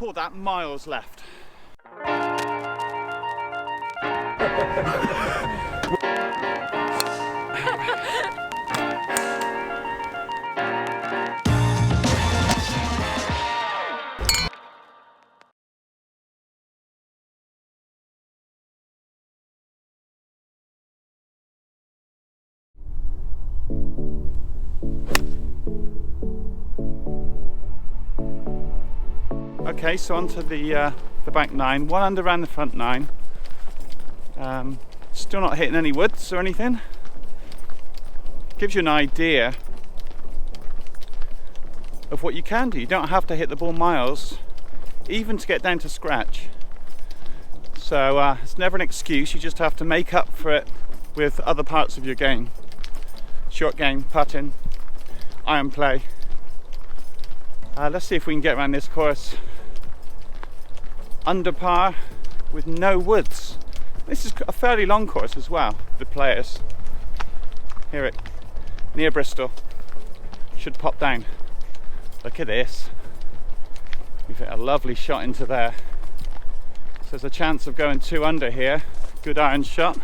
call that miles left. Okay, so onto the back nine. One under around the front nine. Still not hitting any woods or anything. Gives you an idea of what you can do. You don't have to hit the ball miles, even to get down to scratch. So it's never an excuse. You just have to make up for it with other parts of your game. Short game, putting, iron play. Let's see if we can get around this course under par with no woods. This is a fairly long course as well. The players hear it near Bristol should pop down. Look at this. We've hit a lovely shot into there. So there's a chance of going 2 under here. Good iron shot.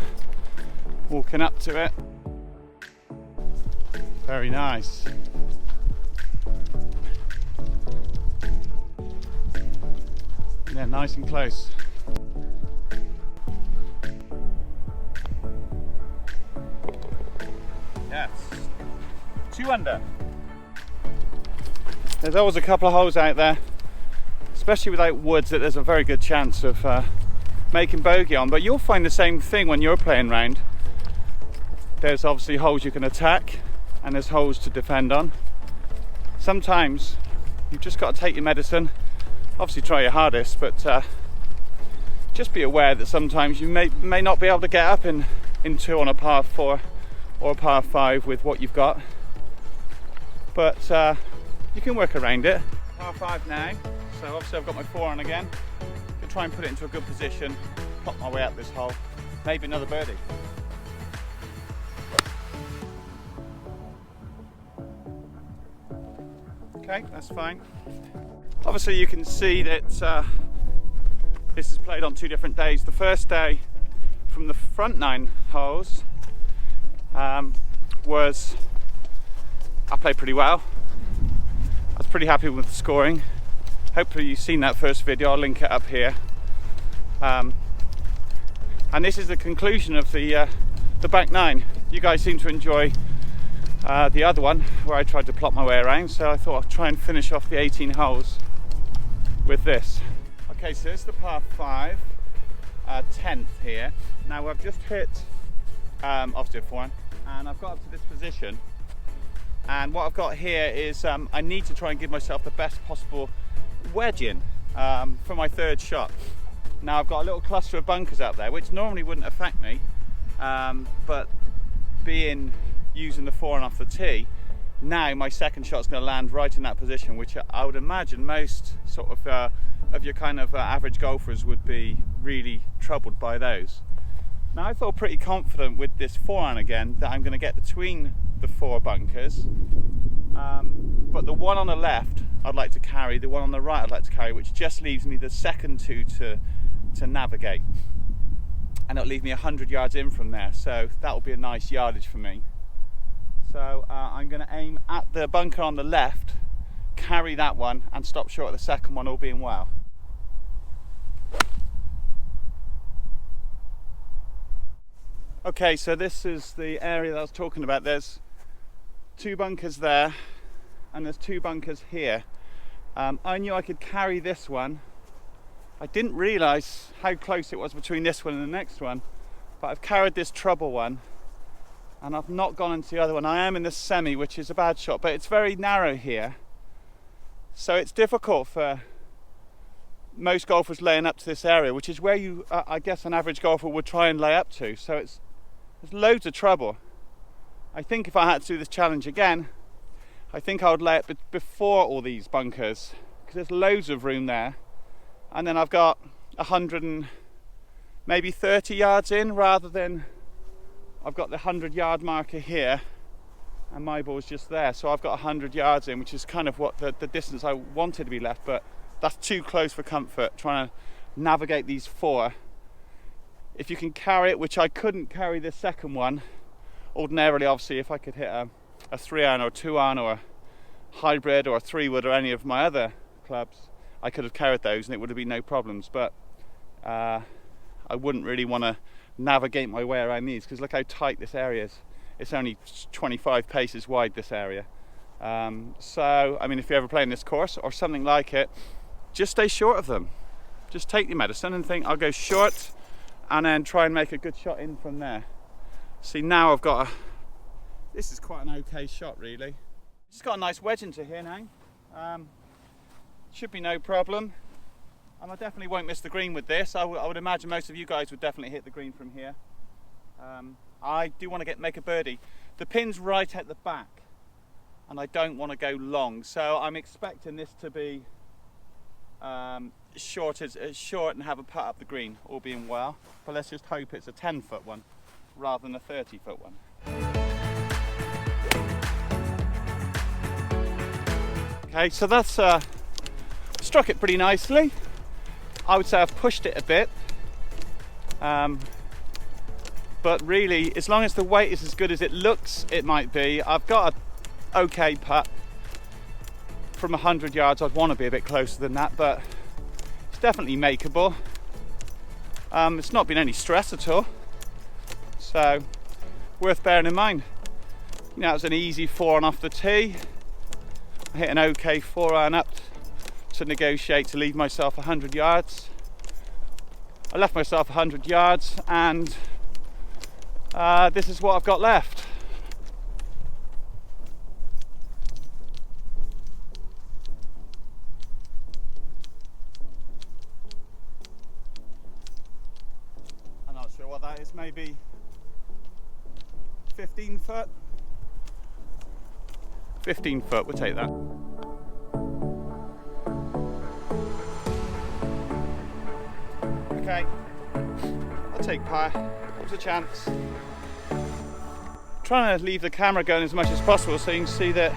Walking up to it. Very nice. Yeah, nice and close. Yes. 2 under. There's always a couple of holes out there, especially without woods, that there's a very good chance of making bogey on. But you'll find the same thing when you're playing round. There's obviously holes you can attack and there's holes to defend on. Sometimes you've just got to take your medicine. Obviously try your hardest, but just be aware that sometimes you may not be able to get up in 2 on a par 4 or a par 5 with what you've got, but you can work around it. Par 5 now, so obviously I've got my 4 on again. Can try and put it into a good position, pop my way up this hole, maybe another birdie. Okay, that's fine. Obviously you can see that this is played on 2 different days. The first day from the front 9 holes was, I played pretty well. I was pretty happy with the scoring. Hopefully you've seen that first video, I'll link it up here. And this is the conclusion of the back 9. You guys seem to enjoy the other one where I tried to plot my way around, so I thought I'd try and finish off the 18 holes with this. Okay, so it's the par 5, 10th here. Now I've just hit obviously a 4, and I've got up to this position, and what I've got here is I need to try and give myself the best possible wedge in for my 3rd shot. Now I've got a little cluster of bunkers out there which normally wouldn't affect me, but using the 4 off the tee, now my 2nd shot's going to land right in that position, which I would imagine most sort of your kind of average golfers would be really troubled by those. Now I feel pretty confident with this 4-iron again that I'm going to get between the 4 bunkers, but the one on the left I'd like to carry, the one on the right I'd like to carry, which just leaves me the second 2 to navigate, and it'll leave me 100 yards in from there, so that'll be a nice yardage for me. So I'm going to aim at the bunker on the left, carry that one and stop short of the second one, all being well. Okay, so this is the area that I was talking about. There's 2 bunkers there and there's 2 bunkers here. I knew I could carry this one. I didn't realise how close it was between this one and the next one, but I've carried this trouble one and I've not gone into the other one. I am in the semi, which is a bad shot, but it's very narrow here, so it's difficult for most golfers laying up to this area, which is where you I guess an average golfer would try and lay up to. So there's loads of trouble. I think if I had to do this challenge again, I think I would lay up before all these bunkers, because there's loads of room there, and then I've got 100 and maybe 30 yards in, rather than I've got the 100-yard marker here and my ball's just there, so I've got 100 yards in, which is kind of what the distance I wanted to be left, but that's too close for comfort, trying to navigate these 4. If you can carry it, which I couldn't carry this second one, ordinarily obviously if I could hit a 3-iron or a 2-iron or a hybrid or a 3-wood or any of my other clubs, I could have carried those and it would have been no problems, but I wouldn't really want to navigate my way around these, because look how tight this area is. It's only 25 paces wide, this area. So I mean, if you're ever playing this course or something like it, just stay short of them. Just take your medicine and think, I'll go short and then try and make a good shot in from there. See, now I've got this is quite an okay shot really. Just got a nice wedge into here now. Should be no problem. And I definitely won't miss the green with this. I would imagine most of you guys would definitely hit the green from here. I do want to make a birdie. The pin's right at the back and I don't want to go long, so I'm expecting this to be short and have a putt up the green, all being well. But let's just hope it's a 10-foot one rather than a 30-foot one. Okay, so that's struck it pretty nicely. I would say I've pushed it a bit, but really, as long as the weight is as good as it looks it might be, I've got an okay putt. From 100 yards, I'd want to be a bit closer than that, but it's definitely makeable. It's not been any stress at all, so worth bearing in mind. You know, it was an easy 4 on off the tee. I hit an okay 4-iron up to negotiate to leave myself 100 yards. I left myself 100 yards, and this is what I've got left. I'm not sure what that is, maybe 15 foot? 15 foot, we'll take that. Okay, I'll take par. What's a chance? Trying to leave the camera going as much as possible so you can see that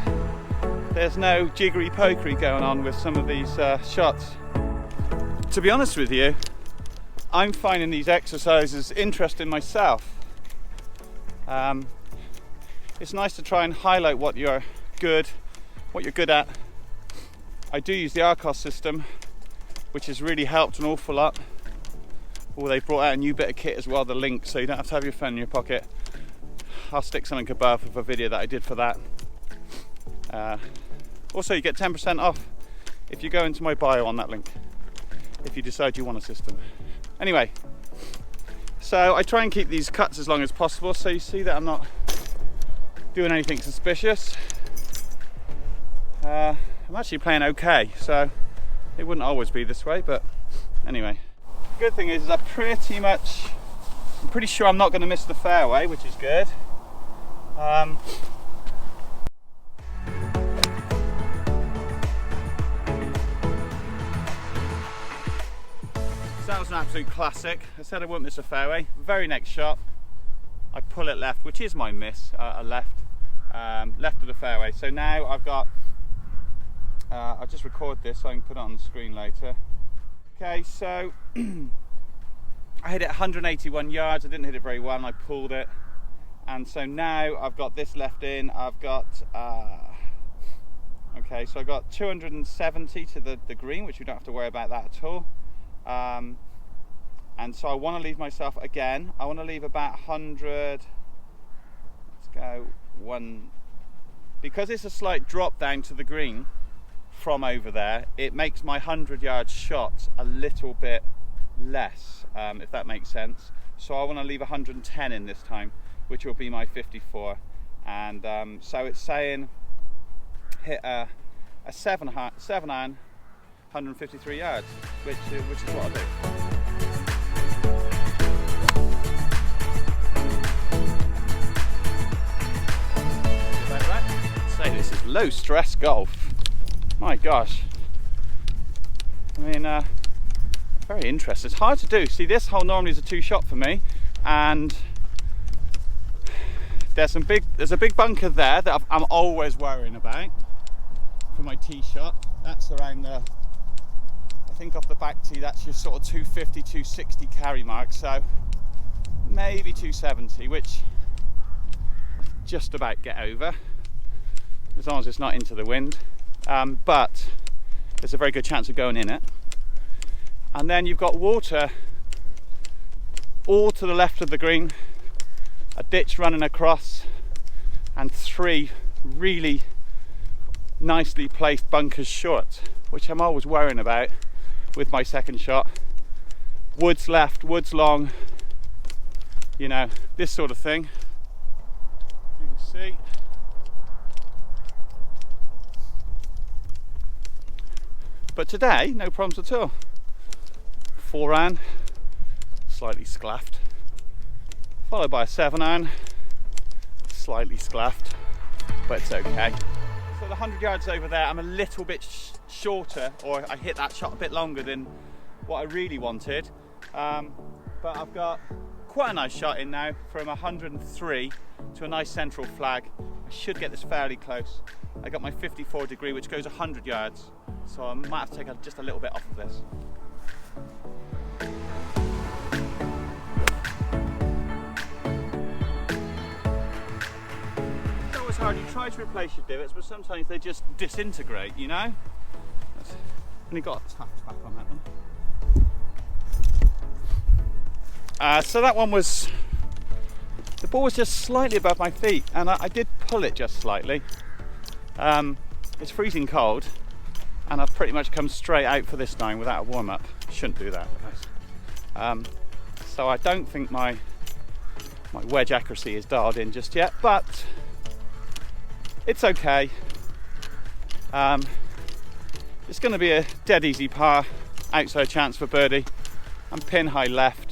there's no jiggery pokery going on with some of these shots. To be honest with you, I'm finding these exercises interesting myself. It's nice to try and highlight what you're good at. I do use the Arcos system, which has really helped an awful lot. Oh, they brought out a new bit of kit as well, the link, so you don't have to have your phone in your pocket. I'll stick something above of a video that I did for that. Also, you get 10% off if you go into my bio on that link, if you decide you want a system. Anyway, so I try and keep these cuts as long as possible, so you see that I'm not doing anything suspicious. I'm actually playing okay, so it wouldn't always be this way, but anyway. The good thing is I'm pretty sure I'm not going to miss the fairway, which is good. So that was an absolute classic. I said I wouldn't miss a fairway. Very next shot, I pull it left, which is my miss, left of the fairway. So now I've got, I'll just record this so I can put it on the screen later. Okay, so I hit it 181 yards. I didn't hit it very well and I pulled it. And so now I've got this left in. I've got, okay, so I got 270 to the green, which we don't have to worry about that at all. And so I want to leave myself again. I want to leave about 100. Let's go one. Because it's a slight drop down to the green from over there, it makes my 100-yard shot a little bit less, if that makes sense. So I want to leave 110 in this time, which will be my 54. And so it's saying hit a 7-iron, 153 yards, which is what I'll do. Say this is low stress golf. My gosh. I mean, very interesting. It's hard to do. See, this hole normally is a 2-shot for me, and there's a big bunker there that I'm always worrying about for my tee shot. That's around the think off the back tee that's your sort of 250, 260 carry mark, so maybe 270, which just about get over as long as it's not into the wind, but there's a very good chance of going in it. And then you've got water all to the left of the green, a ditch running across, and 3 really nicely placed bunkers short, which I'm always worrying about with my second shot. Woods left, woods long, you know, this sort of thing. You can see. But today, no problems at all. 4-iron, slightly sclaffed, followed by a 7-iron, slightly sclaffed, but it's okay. So the 100 yards over there, I'm a little bit shorter, or I hit that shot a bit longer than what I really wanted. But I've got quite a nice shot in now from 103 to a nice central flag. I should get this fairly close. I got my 54 degree, which goes 100 yards. So I might have to take just a little bit off of this. It's always hard. You try to replace your divots, but sometimes they just disintegrate, you know? I've only got a tap back on that one. So that one was, the ball was just slightly above my feet, and I did pull it just slightly. It's freezing cold, and I've pretty much come straight out for this 9 without a warm-up. Shouldn't do that, guys. So I don't think my wedge accuracy is dialed in just yet, but it's okay. It's going to be a dead easy par, outside chance for birdie. I'm pin high left.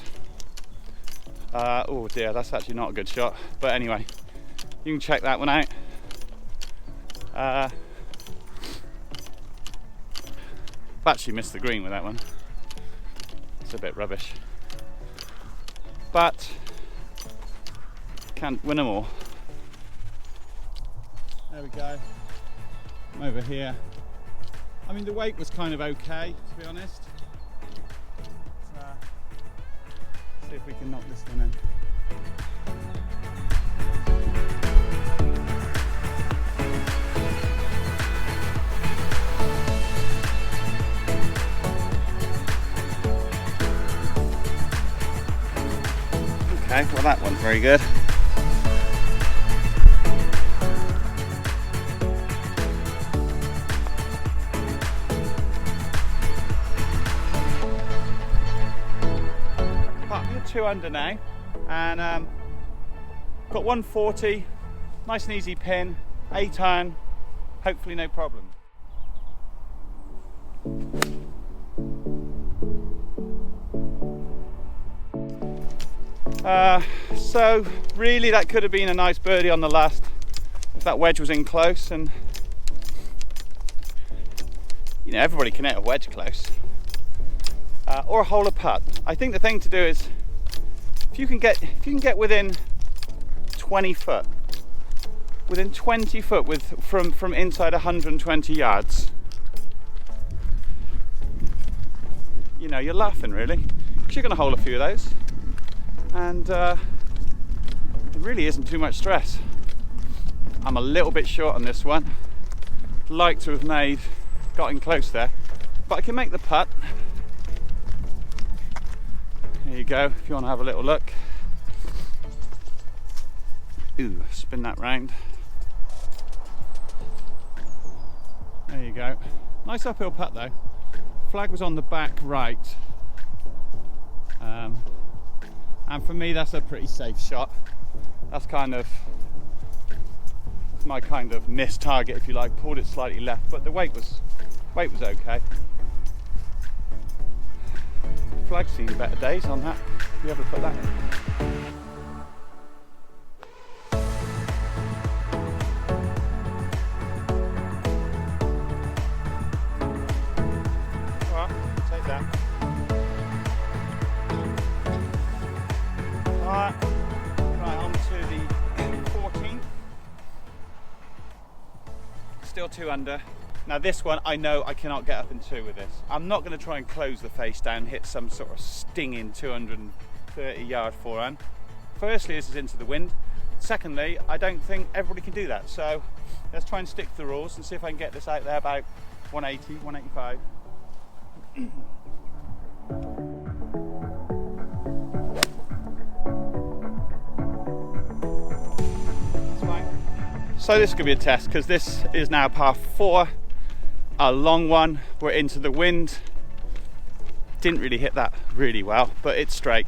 Oh dear, that's actually not a good shot, but anyway, you can check that one out. I've actually missed the green with that one. It's a bit rubbish, but can't win them all. There we go. I'm over here. I mean, the weight was kind of okay, to be honest. See if we can knock this one in. Okay, well that one's very good. We're 2 under now, and got 140, nice and easy pin, 8-iron, hopefully no problem. So really that could have been a nice birdie on the last if that wedge was in close, and you know, everybody can hit a wedge close, or a hole of putt. I think the thing to do is if you can get within 20 foot, within 20 foot from inside 120 yards, you know, you're laughing really, because you're going to hole a few of those, and there really isn't too much stress. I'm a little bit short on this one. Like to have got in close there, but I can make the putt. There you go, if you want to have a little look. Ooh, spin that round. There you go. Nice uphill putt though. Flag was on the back right. And for me that's a pretty safe shot. That's my kind of missed target, if you like. Pulled it slightly left, but the weight was okay. Flag's seen better days on that. You ever put that in? Alright, take that. Alright, right on to the 14th. Still 2 under. Now this one, I know I cannot get up in 2 with this. I'm not going to try and close the face down, hit some sort of stinging 230 yard forehand. Firstly, this is into the wind. Secondly, I don't think everybody can do that. So let's try and stick to the rules and see if I can get this out there about 180, 185. That's fine. So this is going to be a test because this is now par 4, a long one. We're into the wind. Didn't really hit that really well, but it's straight.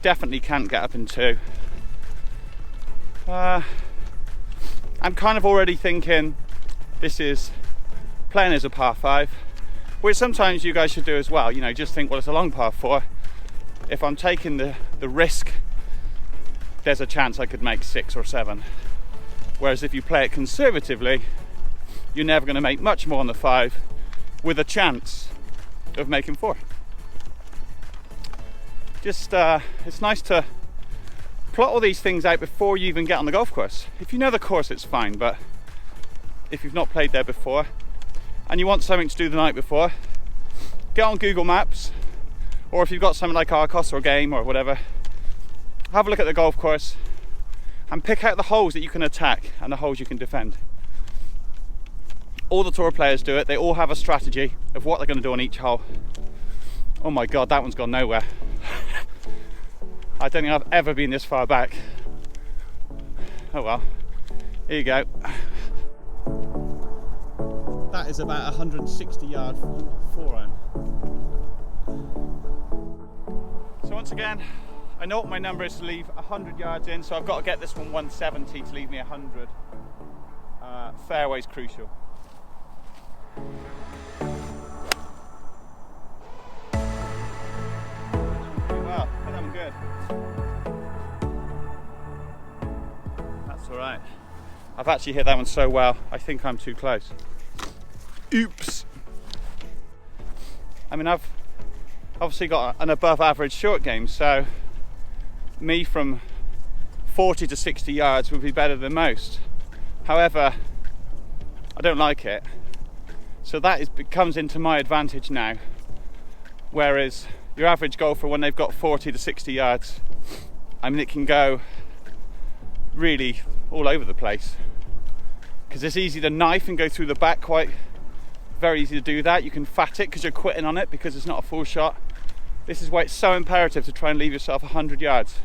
Definitely can't get up in 2. I'm kind of already thinking this is playing as a par 5, which sometimes you guys should do as well. You know, just think, well, it's a long par 4. If I'm taking the risk, there's a chance I could make 6 or 7. Whereas if you play it conservatively, you're never going to make much more on the 5 with a chance of making 4. Just, it's nice to plot all these things out before you even get on the golf course. If you know the course, it's fine, but if you've not played there before and you want something to do the night before, get on Google Maps, or if you've got something like Arcos or Game or whatever, have a look at the golf course and pick out the holes that you can attack and the holes you can defend. All the tour players do it. They all have a strategy of what they're going to do on each hole. Oh my god, that one's gone nowhere. I don't think I've ever been this far back. Oh well, here you go. That is about 160 yard forehand. So once again, I know what my number is to leave 100 yards in, so I've got to get this one 170 to leave me 100. Fairway's crucial. Well, I'm good. That's all right. I've actually hit that one so well, I think I'm too close. Oops. I mean, I've obviously got an above average short game, so me from 40 to 60 yards would be better than most. However, I don't like it. So that comes into my advantage now. Whereas your average golfer, when they've got 40 to 60 yards, I mean, it can go really all over the place. Because it's easy to knife and go through the back very easy to do that. You can fat it because you're quitting on it because it's not a full shot. This is why it's so imperative to try and leave yourself 100 yards.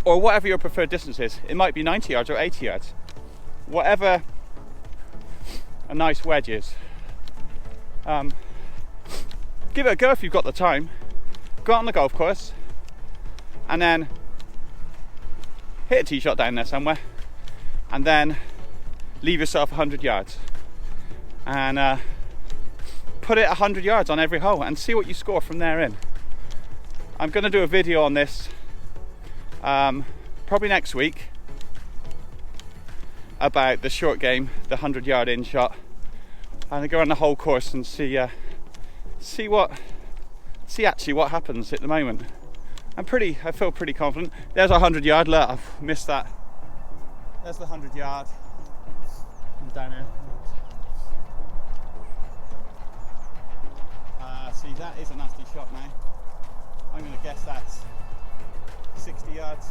Or whatever your preferred distance is. It might be 90 yards or 80 yards. Whatever a nice wedge is. Give it a go if you've got the time. Go out on the golf course and then hit a tee shot down there somewhere and then leave yourself 100 yards and put it 100 yards on every hole and see what you score from there in. I'm going to do a video on this probably next week about the short game, the 100 yard in shot, and I go around the whole course and see actually what happens at the moment. I feel pretty confident. There's a 100 yard. Look, I've missed that. There's the 100 yard. I'm down here. See, that is a nasty shot now. I'm going to guess that's 60 yards.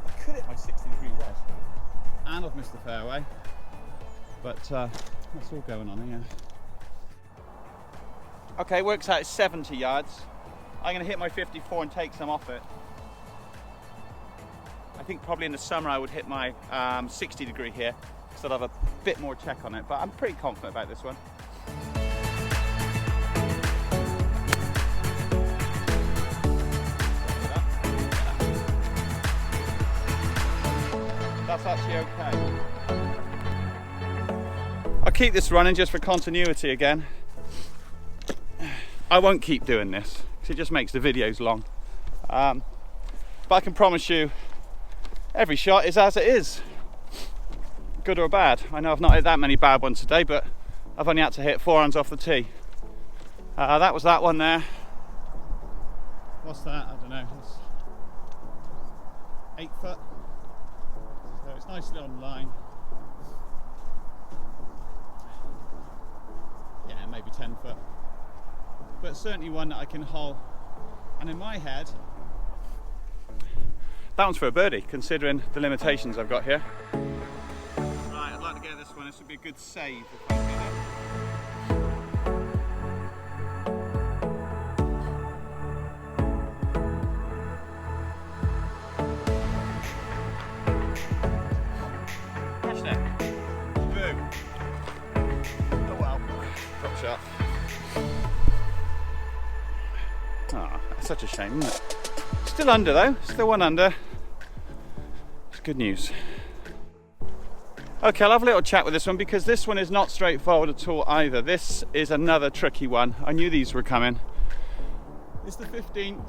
I could hit my 60-degree wedge, and I've missed the fairway. But that's all going on here. Okay, works out at 70 yards. I'm going to hit my 54 and take some off it. I think probably in the summer I would hit my 60-degree here, because I'd have a bit more check on it, but I'm pretty confident about this one. That's actually okay. I'll keep this running just for continuity again. I won't keep doing this because it just makes the videos long. But I can promise you every shot is as it is, good or bad. I know I've not hit that many bad ones today, but I've only had to hit forehands off the tee. That was that one there. What's that? I don't know. It's 8 foot. So it's nicely on the line. maybe 10 foot. But certainly one that I can hole. And in my head, that one's for a birdie, considering the limitations I've got here. Right, I'd like to get this one. This would be a good save if I can get it. Catch that. Boom. Oh well. Drop shot. Ah, that's such a shame, isn't it? Still under though, still one under. It's good news. Okay, I'll have a little chat with this one because this one is not straightforward at all either. This is another tricky one. I knew these were coming. It's the 15th.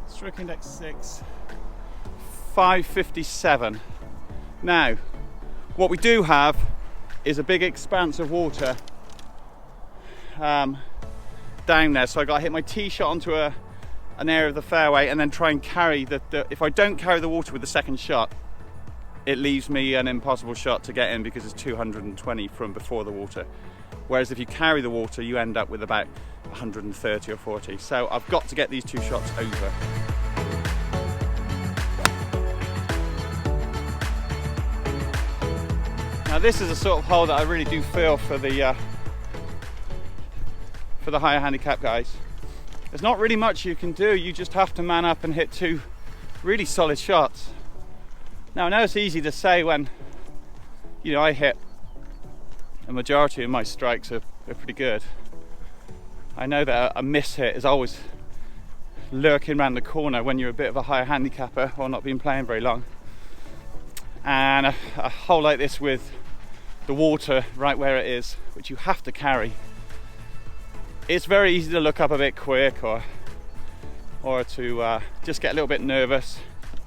Stroke index 6. 557. Now, what we do have is a big expanse of water down there. So I got to hit my tee shot onto an area of the fairway and then try and carry if I don't carry the water with the second shot, it leaves me an impossible shot to get in because it's 220 from before the water. Whereas if you carry the water, you end up with about 130 or 40. So I've got to get these two shots over. Now this is a sort of hole that I really do feel for the higher handicap guys. There's not really much you can do. You just have to man up and hit two really solid shots. Now I know it's easy to say when, you know, I hit a majority of my strikes are pretty good. I know that a miss hit is always lurking around the corner when you're a bit of a higher handicapper or not been playing very long. And a hole like this with the water right where it is, which you have to carry, it's very easy to look up a bit quick or to just get a little bit nervous,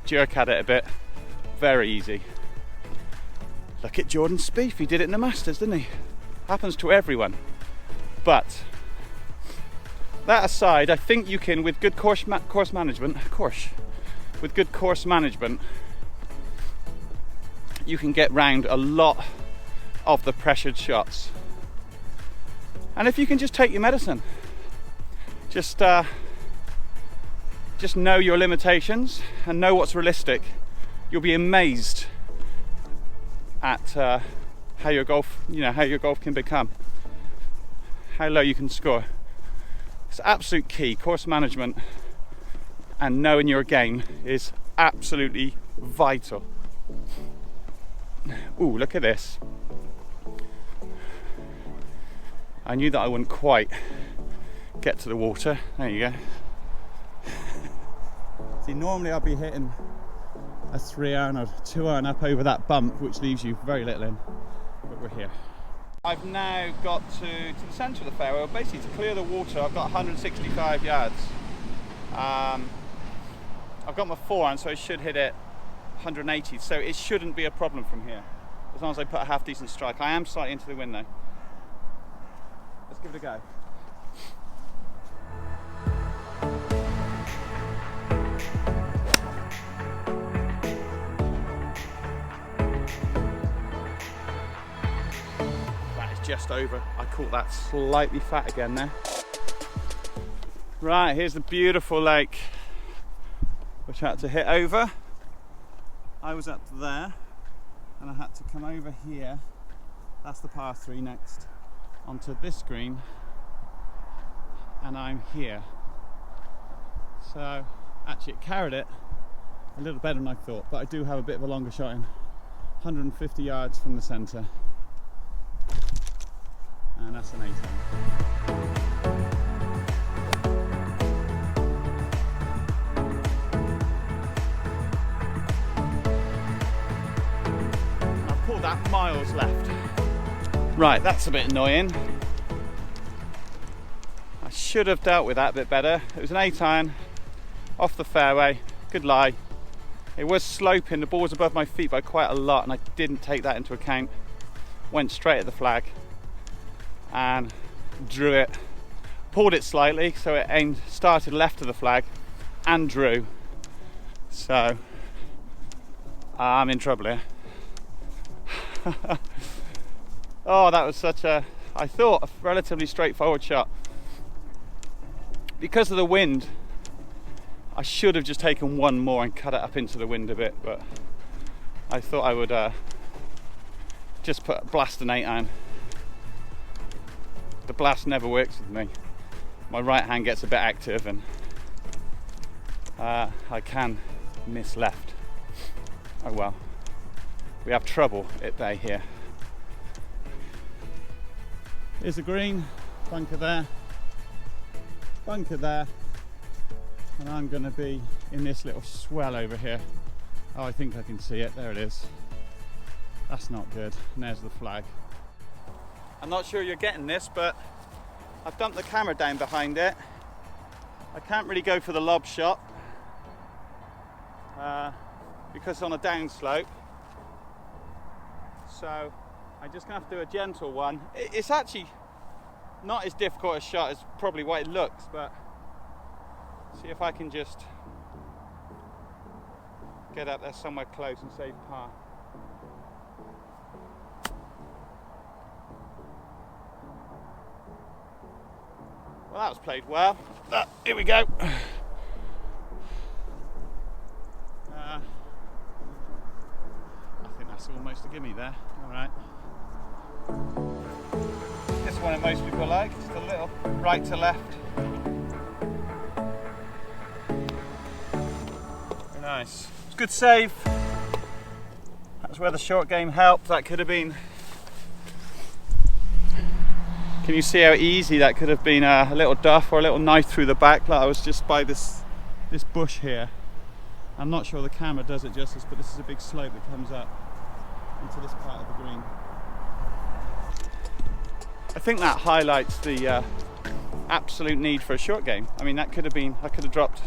jerk at it a bit. Very easy. Look at Jordan Spieth, he did it in the Masters, didn't he? Happens to everyone. But that aside, I think you can, with good course management, with good course management, you can get round a lot of the pressured shots. And if you can just take your medicine, just know your limitations and know what's realistic, you'll be amazed at how your golf can become, how low you can score. It's absolute key. Course management and knowing your game is absolutely vital. Ooh, look at this. I knew that I wouldn't quite get to the water. There you go. See, normally I'll be hitting a 3-iron or 2-iron up over that bump, which leaves you very little in, but we're here. I've now got to the centre of the fairway. Well, basically to clear the water, I've got 165 yards. I've got my 4-iron, so I should hit it 180, so it shouldn't be a problem from here, as long as I put a half decent strike. I am slightly into the wind though. Let's give it a go. That is just over. I caught that slightly fat again there. Right, here's the beautiful lake which I had to hit over. I was up there and I had to come over here. That's the par 3 next onto this green, and I'm here. So actually it carried it a little better than I thought, but I do have a bit of a longer shot in, 150 yards from the centre, and that's an 18. That miles left. Right, that's a bit annoying. I should have dealt with that a bit better. It was an 8-iron off the fairway. Good lie. It was sloping, the ball was above my feet by quite a lot, and I didn't take that into account. Went straight at the flag and drew it. Pulled it slightly so it started left of the flag and drew. So I'm in trouble here. Oh, that was such a I thought a relatively straightforward shot. Because of the wind, I should have just taken one more and cut it up into the wind a bit, but I thought I would just blast an 8-iron. The blast never works with me. My right hand gets a bit active and I can miss left. Oh well, we have trouble at bay here. Here's the green, bunker there, and I'm going to be in this little swell over here. Oh, I think I can see it, there it is. That's not good, and there's the flag. I'm not sure you're getting this, but I've dumped the camera down behind it. I can't really go for the lob shot because it's on a down slope, so I'm just going to have to do a gentle one. It's actually not as difficult a shot as probably what it looks, but see if I can just get up there somewhere close and save par. Well, that was played well. Here we go. I think that's almost a gimme there. All right. This one that most people like, just a little right to left. Very nice. It's a good save. That's where the short game helped. That could have been. Can you see how easy that could have been a little duff or a little knife through the back? Like I was just by this bush here. I'm not sure the camera does it justice, but this is a big slope that comes up into this part of the green. I think that highlights the absolute need for a short game. I mean, that could have been, I could have dropped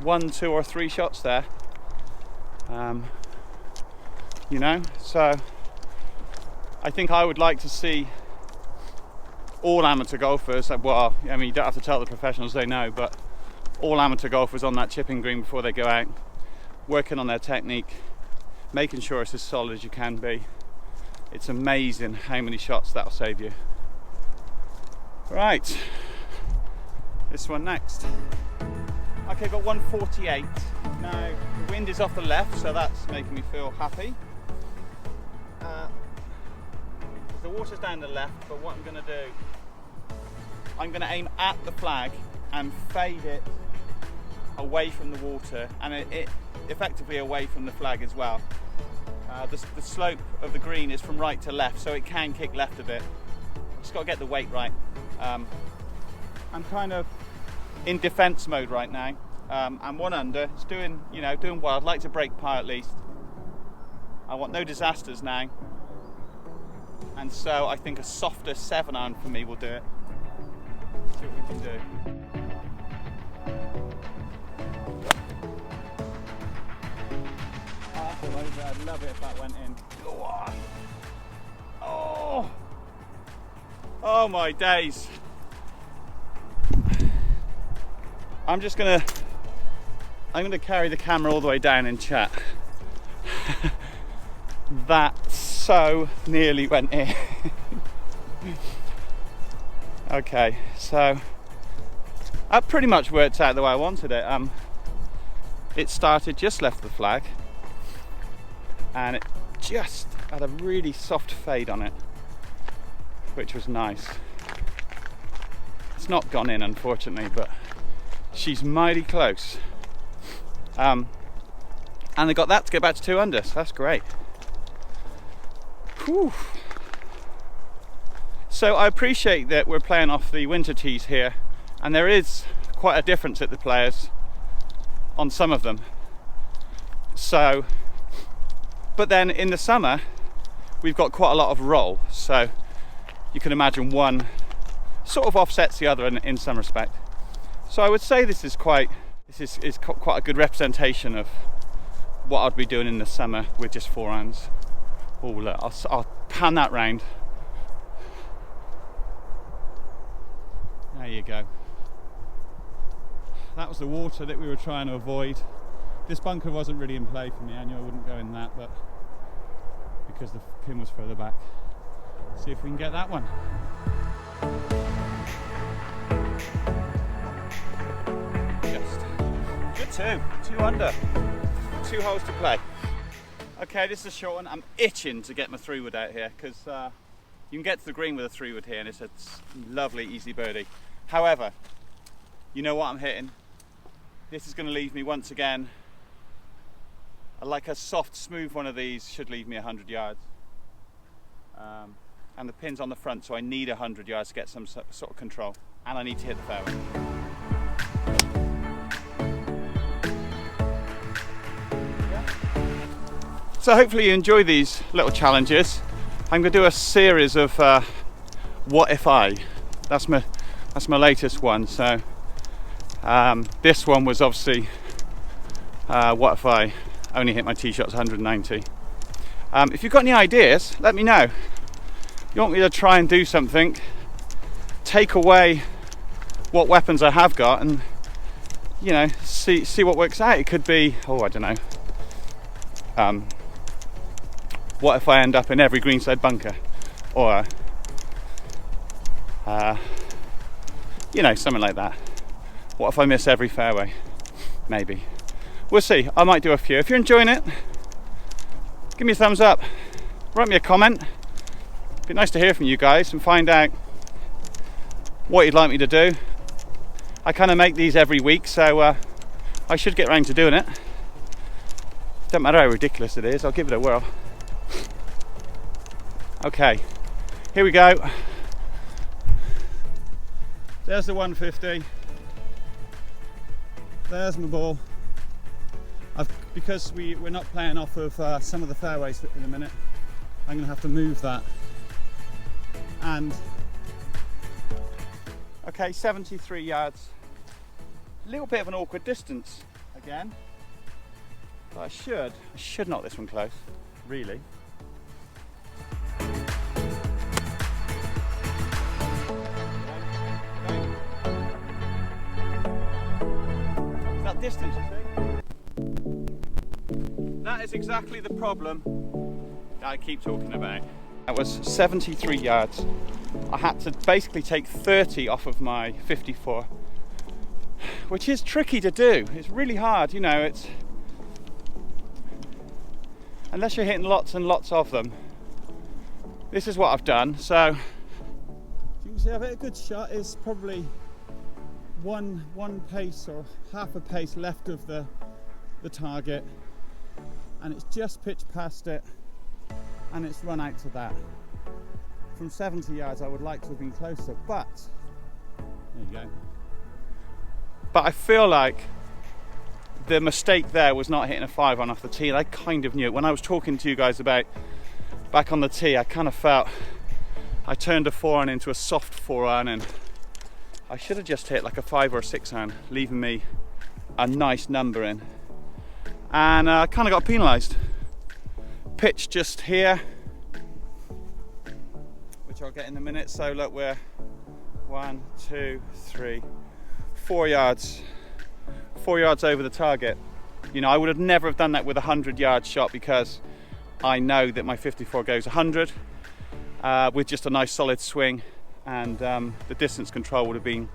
1, 2 or 3 shots there. You know, so I think I would like to see all amateur golfers, well, I mean, you don't have to tell the professionals, they know, but all amateur golfers on that chipping green before they go out, working on their technique, making sure it's as solid as you can be. It's amazing how many shots that'll save you. Right, this one next. Okay, got 148. Now, the wind is off the left, so that's making me feel happy. The water's down the left, but what I'm going to do, I'm going to aim at the flag and fade it away from the water, and it effectively away from the flag as well. The slope of the green is from right to left, so it can kick left a bit. Just got to get the weight right. I'm kind of in defence mode right now. I'm 1 under. It's doing well. I'd like to break par at least. I want no disasters now. And so I think a softer 7-iron for me will do it. See what we can do. I'd love it if that went in. Go on. Oh my days. I'm gonna carry the camera all the way down and chat. That so nearly went in. Okay, so that pretty much worked out the way I wanted it. It started just left the flag, and it just had a really soft fade on it, which was nice. It's not gone in, unfortunately, but she's mighty close. And I got that to get back to 2 under, so that's great. Whew. So I appreciate that we're playing off the winter tees here, and there is quite a difference at the players on some of them. So, but then in the summer we've got quite a lot of roll, so you can imagine one sort of offsets the other in some respect. So I would say this is quite a good representation of what I'd be doing in the summer with just 4 irons. Oh look, I'll pan that round. There you go. That was the water that we were trying to avoid. This bunker wasn't really in play for me. I knew I wouldn't go in that, but because the pin was further back. See if we can get that one. Just good two under. 2 holes to play. Okay, this is a short one. I'm itching to get my 3-wood out here because you can get to the green with a 3-wood here and it's a lovely easy birdie. However, you know what I'm hitting? This is going to leave me once again, like a soft smooth one of these should leave me 100 yards. And the pin's on the front, so I need 100 yards to get some sort of control, and I need to hit the fairway. So hopefully you enjoy these little challenges. I'm going to do a series of what if I. That's my latest one. So this one was obviously what if I only hit my tee shots 190. If you've got any ideas, let me know. You want me to try and do something, take away what weapons I have got, and see what works out. It could be, I don't know. What if I end up in every greenside bunker, or something like that. What if I miss every fairway? Maybe. We'll see. I might do a few. If you're enjoying it, give me a thumbs up. Write me a comment. It'd be nice to hear from you guys and find out what you'd like me to do. I kind of make these every week, so I should get around to doing it. Don't matter how ridiculous it is, I'll give it a whirl. Okay, here we go. There's the 150. There's my ball. Because we're not playing off of some of the fairways in a minute, I'm going to have to move that. And okay, 73 yards. A little bit of an awkward distance again, but I should knock this one close, really. That distance, you see? That is exactly the problem that I keep talking about. That was 73 yards. I had to basically take 30 off of my 54, which is tricky to do. It's really hard, it's unless you're hitting lots and lots of them. This is what I've done. So you can see I've hit a good shot. It's probably one pace or half a pace left of the target, and it's just pitched past it, and it's run out to that. From 70 yards I would like to have been closer, but there you go. But I feel like the mistake there was not hitting a 5-iron off the tee, and I kind of knew it. When I was talking to you guys about back on the tee, I kind of felt I turned a 4-iron into a soft 4-iron, and I should have just hit like a 5 or a 6-iron, leaving me a nice number in. And I kind of got penalised. Pitch just here, which I'll get in a minute. So look, we're 1, 2, 3, 4 yards. 4 yards over the target. I would have never have done that with a 100-yard shot, because I know that my 54 goes 100 with just a nice solid swing, and the distance control would have been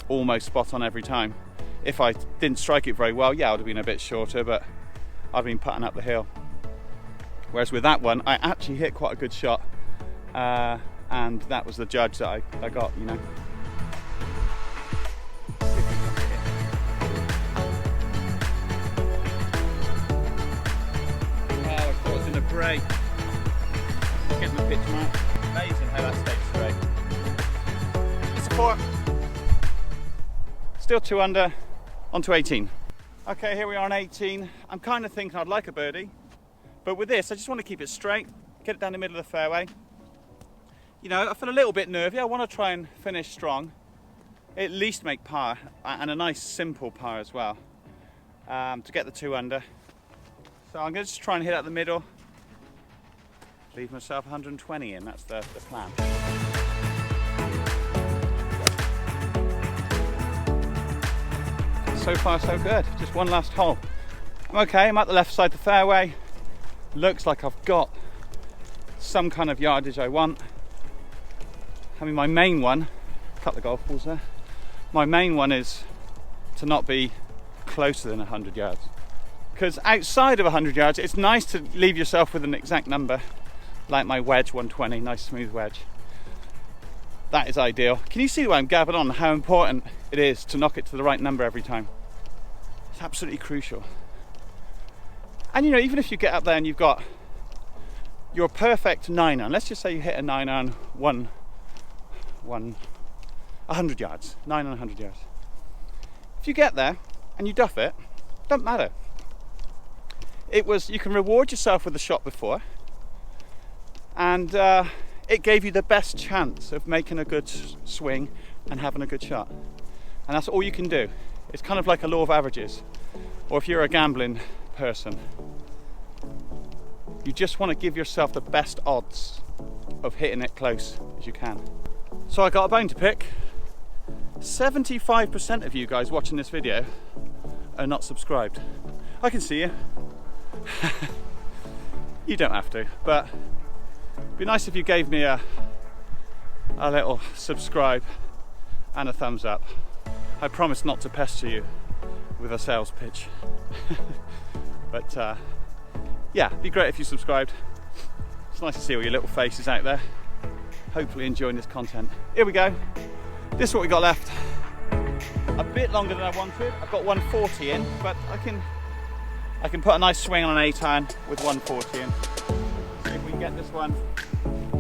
almost spot on every time. If I didn't strike it very well, yeah, I would have been a bit shorter, but I'd have been putting up the hill. Whereas with that one, I actually hit quite a good shot, and that was the judge that I got, Oh, of course, in the break. Getting the pitch mark. Amazing how that stayed straight. It's a 4. Still 2 under, on to 18. Okay, here we are on 18. I'm kind of thinking I'd like a birdie, but with this, I just want to keep it straight, get it down the middle of the fairway. I feel a little bit nervy. I want to try and finish strong, at least make par, and a nice simple par as well, to get the 2 under. So I'm going to just try and hit out the middle, leave myself 120 in. That's the plan. So far so good. Just one last hole. I'm okay. I'm at the left side of the fairway. Looks like I've got some kind of yardage I want. I mean, my main one, a couple of golf balls there, my main one is to not be closer than 100 yards. Because outside of 100 yards, it's nice to leave yourself with an exact number, like my wedge 120, nice smooth wedge. That is ideal. Can you see why I'm gabbing on how important it is to knock it to the right number every time? It's absolutely crucial. And you know, even if you get up there and you've got your perfect 9-iron, let's just say you hit a 9-iron 100 yards, 9 on 100 yards. If you get there and you duff it, don't matter. You can reward yourself with the shot before, and it gave you the best chance of making a good swing and having a good shot. And that's all you can do. It's kind of like a law of averages, or if you're a gambling person, you just want to give yourself the best odds of hitting it close as you can. So I got a bone to pick. 75% of you guys watching this video are not subscribed. I can see you. You don't have to, but it'd be nice if you gave me a little subscribe and a thumbs up. I promise not to pester you with a sales pitch. But yeah, it'd be great if you subscribed. It's nice to see all your little faces out there, hopefully enjoying this content. Here we go. This is what we got left. A bit longer than I wanted. I've got 140 in, but I can put a nice swing on an 8-iron with 140 in. See if we can get this one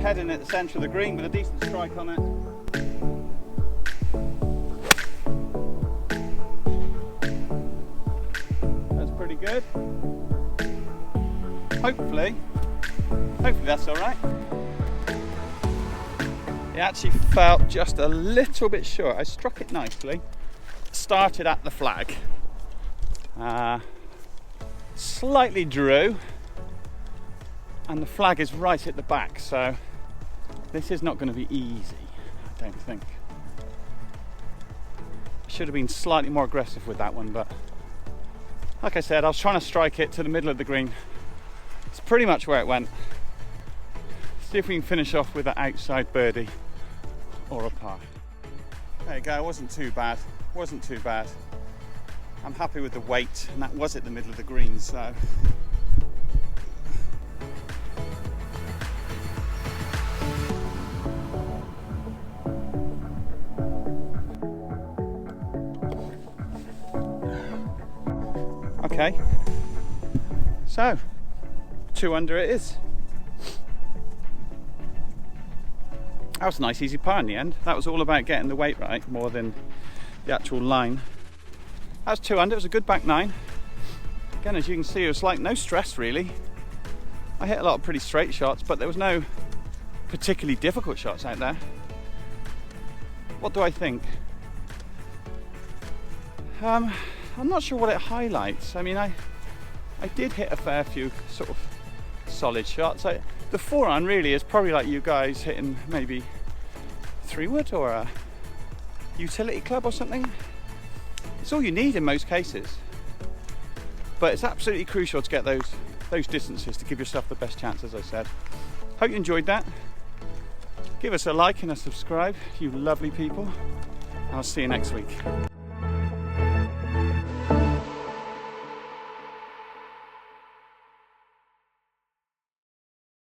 heading at the centre of the green with a decent strike on it. That's pretty good. Hopefully that's all right. It actually felt just a little bit short. I struck it nicely. Started at the flag. Slightly drew, and the flag is right at the back, so this is not going to be easy, I don't think. I should have been slightly more aggressive with that one, but like I said, I was trying to strike it to the middle of the green. It's pretty much where it went. See if we can finish off with an outside birdie or a par. There you go, it wasn't too bad. I'm happy with the weight, and that was at the middle of the green, so. Okay, so 2 under it is. That was a nice easy par in the end. That was all about getting the weight right more than the actual line. That was 2 under, it was a good back 9. Again, as you can see, it was like no stress really. I hit a lot of pretty straight shots, but there was no particularly difficult shots out there. What do I think? I'm not sure what it highlights. I mean, I did hit a fair few sort of solid shots. The 4-iron really is probably like you guys hitting maybe 3-wood or a utility club or something. It's all you need in most cases, but it's absolutely crucial to get those distances to give yourself the best chance, as I said. Hope you enjoyed that. Give us a like and a subscribe, you lovely people. I'll see you next week.